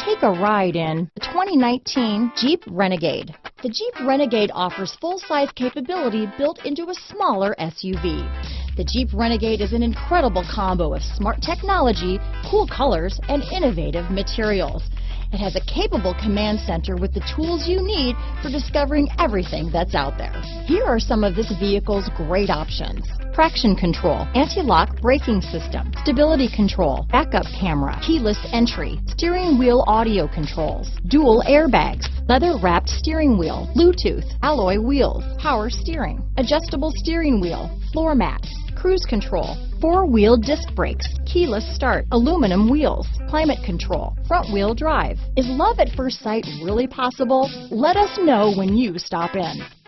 Take a ride in the 2019 Jeep Renegade. The Jeep Renegade offers full-size capability built into a smaller SUV. The Jeep Renegade is an incredible combo of smart technology, cool colors, and innovative materials. It has a capable command center with the tools you need for discovering everything that's out there. Here are some of this vehicle's great options: traction control, anti-lock braking system, stability control, backup camera, keyless entry, steering wheel audio controls, dual airbags, leather-wrapped steering wheel, Bluetooth, alloy wheels, power steering, adjustable steering wheel, floor mats, cruise control, four-wheel disc brakes, keyless start, aluminum wheels, climate control, front-wheel drive. Is love at first sight really possible? Let us know when you stop in.